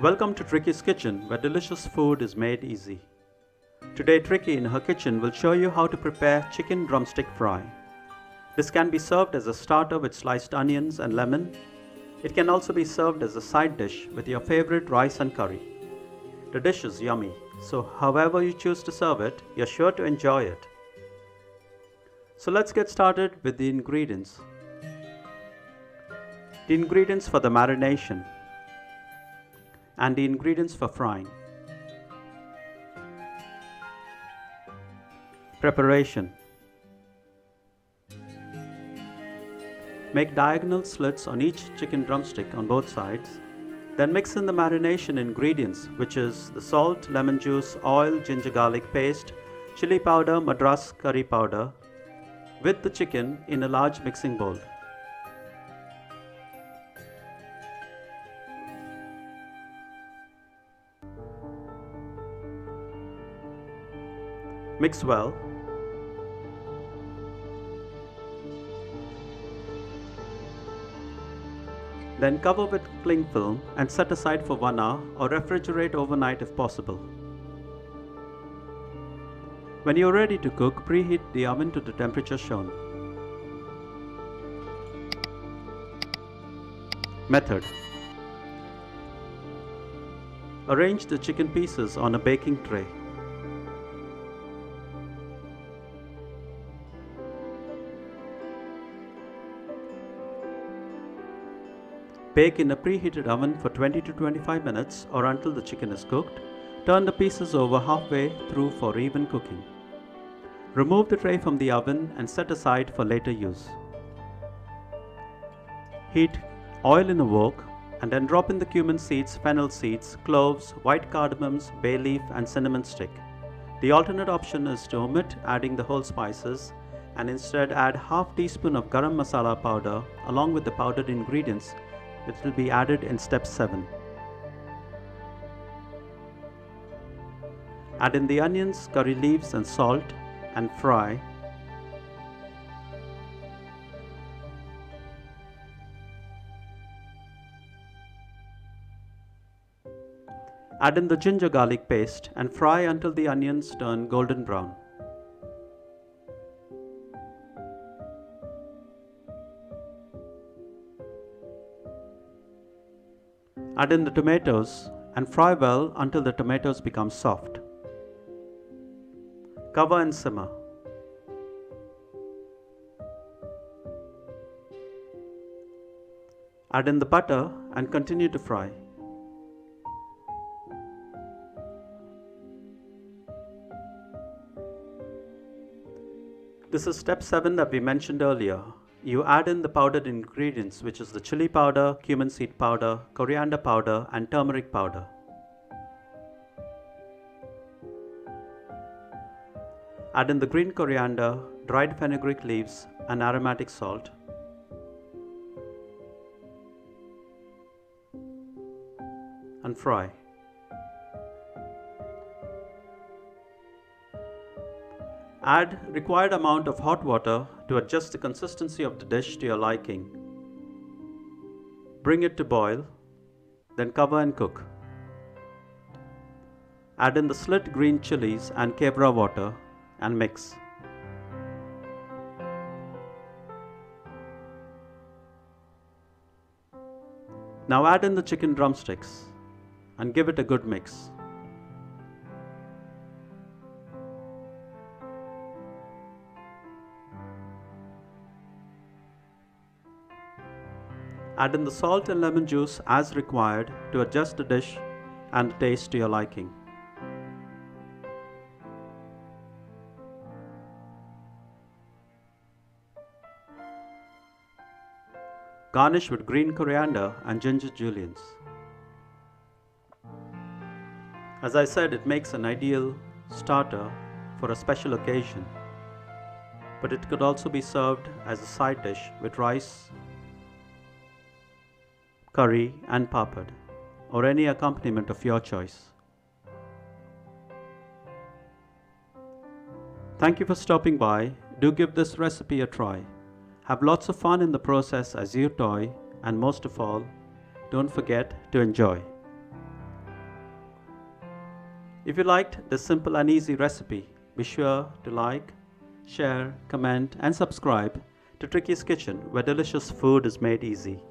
Welcome to Trickey's kitchen, where delicious food is made easy. Today Trickey in her kitchen will show you how to prepare chicken drumstick fry. This can be served as a starter with sliced onions and lemon. It can also be served as a side dish with your favorite rice and curry. The dish is yummy, so however you choose to serve it, you're sure to enjoy it. So let's get started with the ingredients. The ingredients for the marination and the ingredients for frying. Preparation. Make diagonal slits on each chicken drumstick on both sides. Then mix in the marination ingredients, which is the salt, lemon juice, oil, ginger garlic paste, chili powder, madras curry powder, with the chicken in a large mixing bowl. Mix well. Then cover with cling film and set aside for 1 hour or refrigerate overnight if possible. When you are ready to cook, preheat the oven to the temperature shown. Method. Arrange the chicken pieces on a baking tray. Bake in a preheated oven for 20 to 25 minutes or until the chicken is cooked. Turn the pieces over halfway through for even cooking. Remove the tray from the oven and set aside for later use. Heat oil in a wok and then drop in the cumin seeds, fennel seeds, cloves, white cardamoms, bay leaf and cinnamon stick. The alternate option is to omit adding the whole spices and instead add half teaspoon of garam masala powder along with the powdered ingredients, which will be added in step 7. Add in the onions, curry leaves and salt and fry. Add in the ginger garlic paste and fry until the onions turn golden brown. Add in the tomatoes and fry well until the tomatoes become soft. Cover and simmer. Add in the butter and continue to fry. This is step 7 that we mentioned earlier. You add in the powdered ingredients, which is the chili powder, cumin seed powder, coriander powder and turmeric powder. Add in the green coriander, dried fenugreek leaves and aromatic salt. And fry. Add required amount of hot water to adjust the consistency of the dish to your liking. Bring it to boil, then cover and cook. Add in the slit green chilies and kevra water and mix. Now add in the chicken drumsticks and give it a good mix. Add in the salt and lemon juice as required to adjust the dish and the taste to your liking. Garnish with green coriander and ginger juliennes. As I said, it makes an ideal starter for a special occasion, but it could also be served as a side dish with rice, curry and papad, or any accompaniment of your choice. Thank you for stopping by. Do give this recipe a try. Have lots of fun in the process as you toy, and most of all, don't forget to enjoy. If you liked this simple and easy recipe, be sure to like, share, comment and subscribe to Trickey's Kitchen, where delicious food is made easy.